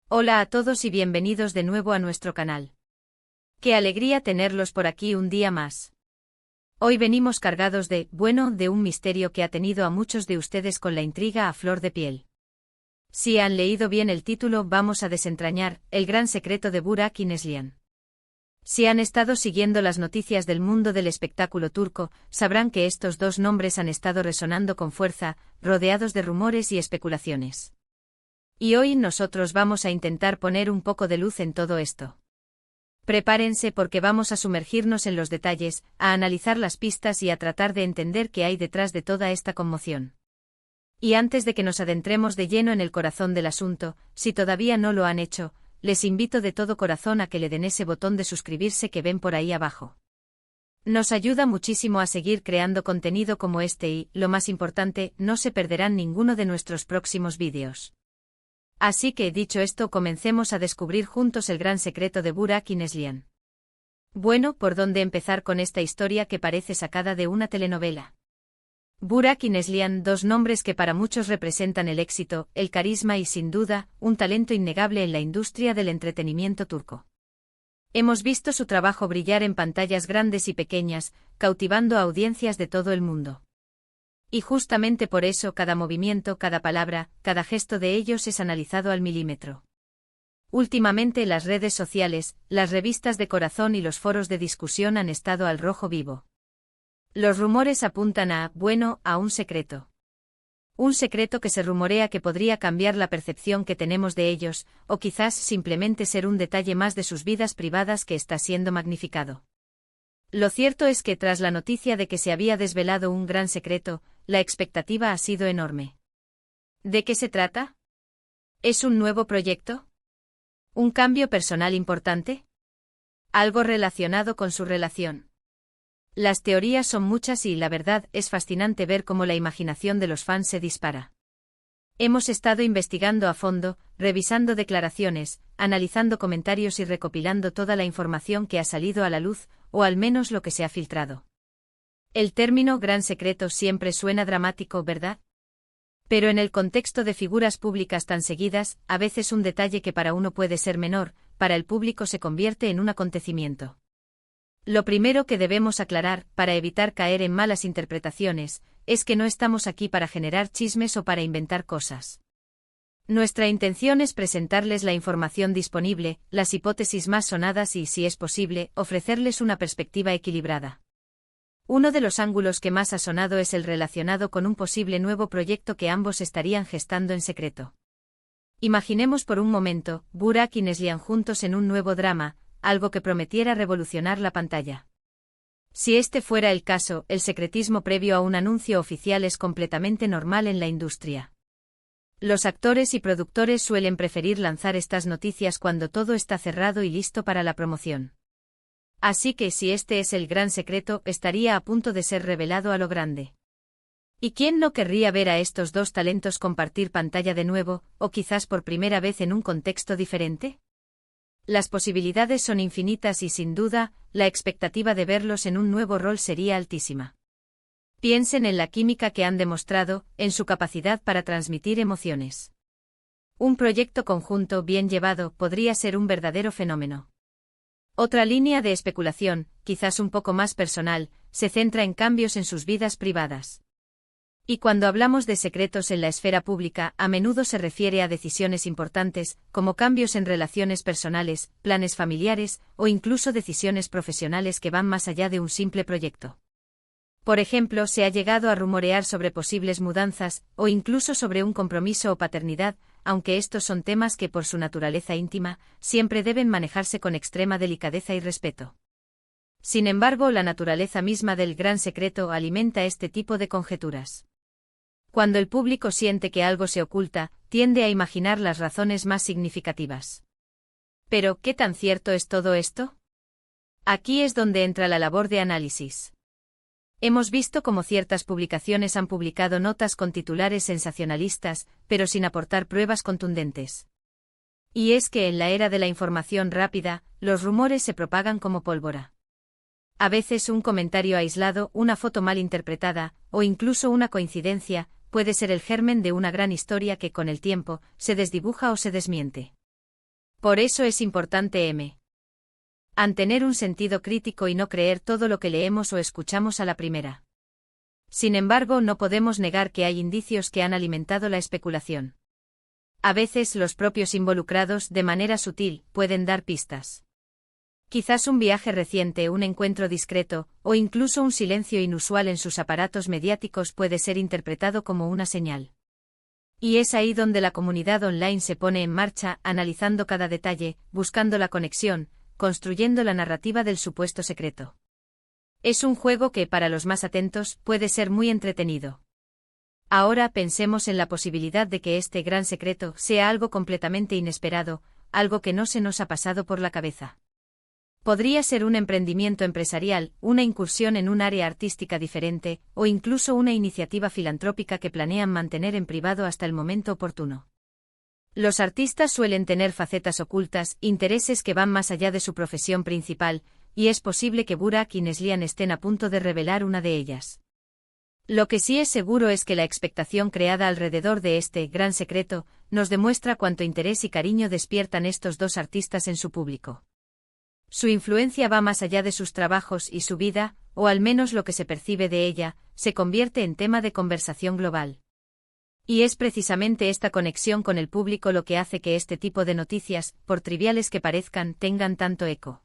Hola a todos y bienvenidos de nuevo a nuestro canal. Qué alegría tenerlos por aquí un día más. Hoy venimos cargados de un misterio que ha tenido a muchos de ustedes con la intriga a flor de piel. Si han leído bien el título, vamos a desentrañar el gran secreto de Burak y Neslihan. Si han estado siguiendo las noticias del mundo del espectáculo turco, sabrán que estos dos nombres han estado resonando con fuerza, rodeados de rumores y especulaciones. Y hoy nosotros vamos a intentar poner un poco de luz en todo esto. Prepárense porque vamos a sumergirnos en los detalles, a analizar las pistas y a tratar de entender qué hay detrás de toda esta conmoción. Y antes de que nos adentremos de lleno en el corazón del asunto, si todavía no lo han hecho, les invito de todo corazón a que le den ese botón de suscribirse que ven por ahí abajo. Nos ayuda muchísimo a seguir creando contenido como este y, lo más importante, no se perderán ninguno de nuestros próximos vídeos. Así que, dicho esto, comencemos a descubrir juntos el gran secreto de Burak y Neslihan. Bueno, ¿por dónde empezar con esta historia que parece sacada de una telenovela? Burak y Neslihan, dos nombres que para muchos representan el éxito, el carisma y, sin duda, un talento innegable en la industria del entretenimiento turco. Hemos visto su trabajo brillar en pantallas grandes y pequeñas, cautivando a audiencias de todo el mundo. Y justamente por eso cada movimiento, cada palabra, cada gesto de ellos es analizado al milímetro. Últimamente las redes sociales, las revistas de corazón y los foros de discusión han estado al rojo vivo. Los rumores apuntan a un secreto. Un secreto que se rumorea que podría cambiar la percepción que tenemos de ellos, o quizás simplemente ser un detalle más de sus vidas privadas que está siendo magnificado. Lo cierto es que tras la noticia de que se había desvelado un gran secreto, la expectativa ha sido enorme. ¿De qué se trata? ¿Es un nuevo proyecto? ¿Un cambio personal importante? ¿Algo relacionado con su relación? Las teorías son muchas y la verdad es fascinante ver cómo la imaginación de los fans se dispara. Hemos estado investigando a fondo, revisando declaraciones, analizando comentarios y recopilando toda la información que ha salido a la luz, o al menos lo que se ha filtrado. El término gran secreto siempre suena dramático, ¿verdad? Pero en el contexto de figuras públicas tan seguidas, a veces un detalle que para uno puede ser menor, para el público se convierte en un acontecimiento. Lo primero que debemos aclarar, para evitar caer en malas interpretaciones, es que no estamos aquí para generar chismes o para inventar cosas. Nuestra intención es presentarles la información disponible, las hipótesis más sonadas y, si es posible, ofrecerles una perspectiva equilibrada. Uno de los ángulos que más ha sonado es el relacionado con un posible nuevo proyecto que ambos estarían gestando en secreto. Imaginemos por un momento, Burak y Neslihan juntos en un nuevo drama, algo que prometiera revolucionar la pantalla. Si este fuera el caso, el secretismo previo a un anuncio oficial es completamente normal en la industria. Los actores y productores suelen preferir lanzar estas noticias cuando todo está cerrado y listo para la promoción. Así que si este es el gran secreto, estaría a punto de ser revelado a lo grande. ¿Y quién no querría ver a estos dos talentos compartir pantalla de nuevo, o quizás por primera vez en un contexto diferente? Las posibilidades son infinitas y sin duda, la expectativa de verlos en un nuevo rol sería altísima. Piensen en la química que han demostrado, en su capacidad para transmitir emociones. Un proyecto conjunto bien llevado podría ser un verdadero fenómeno. Otra línea de especulación, quizás un poco más personal, se centra en cambios en sus vidas privadas. Y cuando hablamos de secretos en la esfera pública, a menudo se refiere a decisiones importantes, como cambios en relaciones personales, planes familiares, o incluso decisiones profesionales que van más allá de un simple proyecto. Por ejemplo, se ha llegado a rumorear sobre posibles mudanzas, o incluso sobre un compromiso o paternidad, aunque estos son temas que por su naturaleza íntima, siempre deben manejarse con extrema delicadeza y respeto. Sin embargo, la naturaleza misma del gran secreto alimenta este tipo de conjeturas. Cuando el público siente que algo se oculta, tiende a imaginar las razones más significativas. Pero, ¿qué tan cierto es todo esto? Aquí es donde entra la labor de análisis. Hemos visto cómo ciertas publicaciones han publicado notas con titulares sensacionalistas, pero sin aportar pruebas contundentes. Y es que en la era de la información rápida, los rumores se propagan como pólvora. A veces un comentario aislado, una foto mal interpretada, o incluso una coincidencia, puede ser el germen de una gran historia que con el tiempo, se desdibuja o se desmiente. Por eso es importante tener un sentido crítico y no creer todo lo que leemos o escuchamos a la primera. Sin embargo, no podemos negar que hay indicios que han alimentado la especulación. A veces los propios involucrados, de manera sutil, pueden dar pistas. Quizás un viaje reciente, un encuentro discreto, o incluso un silencio inusual en sus aparatos mediáticos puede ser interpretado como una señal. Y es ahí donde la comunidad online se pone en marcha, analizando cada detalle, buscando la conexión, construyendo la narrativa del supuesto secreto. Es un juego que, para los más atentos, puede ser muy entretenido. Ahora pensemos en la posibilidad de que este gran secreto sea algo completamente inesperado, algo que no se nos ha pasado por la cabeza. Podría ser un emprendimiento empresarial, una incursión en un área artística diferente, o incluso una iniciativa filantrópica que planean mantener en privado hasta el momento oportuno. Los artistas suelen tener facetas ocultas, intereses que van más allá de su profesión principal, y es posible que Burak y Neslihan estén a punto de revelar una de ellas. Lo que sí es seguro es que la expectación creada alrededor de este gran secreto nos demuestra cuánto interés y cariño despiertan estos dos artistas en su público. Su influencia va más allá de sus trabajos y su vida, o al menos lo que se percibe de ella, se convierte en tema de conversación global. Y es precisamente esta conexión con el público lo que hace que este tipo de noticias, por triviales que parezcan, tengan tanto eco.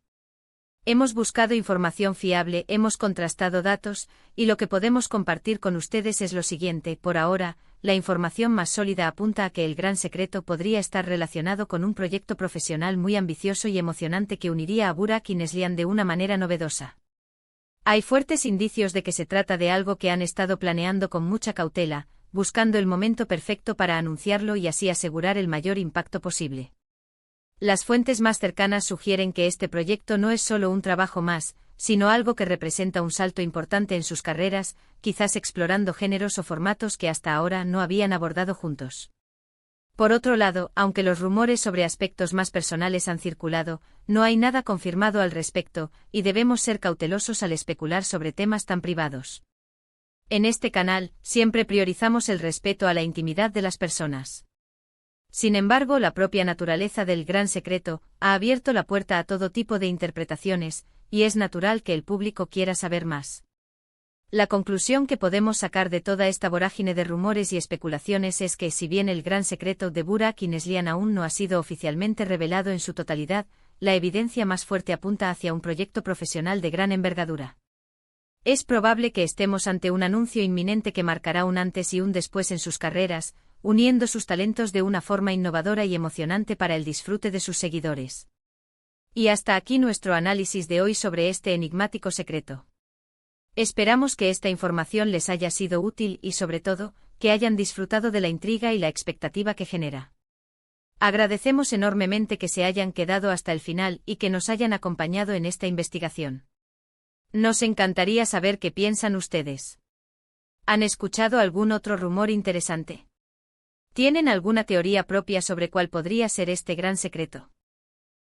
Hemos buscado información fiable, hemos contrastado datos, y lo que podemos compartir con ustedes es lo siguiente. Por ahora, la información más sólida apunta a que el gran secreto podría estar relacionado con un proyecto profesional muy ambicioso y emocionante que uniría a Burak y Neslihan de una manera novedosa. Hay fuertes indicios de que se trata de algo que han estado planeando con mucha cautela, buscando el momento perfecto para anunciarlo y así asegurar el mayor impacto posible. Las fuentes más cercanas sugieren que este proyecto no es solo un trabajo más, sino algo que representa un salto importante en sus carreras, quizás explorando géneros o formatos que hasta ahora no habían abordado juntos. Por otro lado, aunque los rumores sobre aspectos más personales han circulado, no hay nada confirmado al respecto, y debemos ser cautelosos al especular sobre temas tan privados. En este canal, siempre priorizamos el respeto a la intimidad de las personas. Sin embargo, la propia naturaleza del gran secreto ha abierto la puerta a todo tipo de interpretaciones, y es natural que el público quiera saber más. La conclusión que podemos sacar de toda esta vorágine de rumores y especulaciones es que si bien el gran secreto de Burak y Neslihan aún no ha sido oficialmente revelado en su totalidad, la evidencia más fuerte apunta hacia un proyecto profesional de gran envergadura. Es probable que estemos ante un anuncio inminente que marcará un antes y un después en sus carreras, uniendo sus talentos de una forma innovadora y emocionante para el disfrute de sus seguidores. Y hasta aquí nuestro análisis de hoy sobre este enigmático secreto. Esperamos que esta información les haya sido útil y sobre todo, que hayan disfrutado de la intriga y la expectativa que genera. Agradecemos enormemente que se hayan quedado hasta el final y que nos hayan acompañado en esta investigación. Nos encantaría saber qué piensan ustedes. ¿Han escuchado algún otro rumor interesante? ¿Tienen alguna teoría propia sobre cuál podría ser este gran secreto?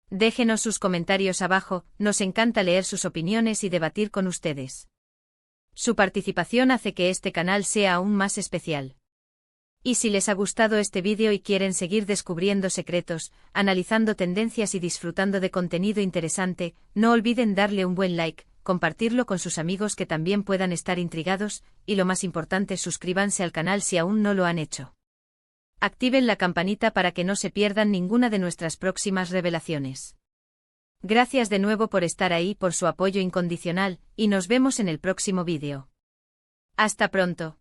Déjenos sus comentarios abajo, nos encanta leer sus opiniones y debatir con ustedes. Su participación hace que este canal sea aún más especial. Y si les ha gustado este vídeo y quieren seguir descubriendo secretos, analizando tendencias y disfrutando de contenido interesante, no olviden darle un buen like, compartirlo con sus amigos que también puedan estar intrigados, y lo más importante, suscríbanse al canal si aún no lo han hecho. Activen la campanita para que no se pierdan ninguna de nuestras próximas revelaciones. Gracias de nuevo por estar ahí, por su apoyo incondicional, y nos vemos en el próximo vídeo. Hasta pronto.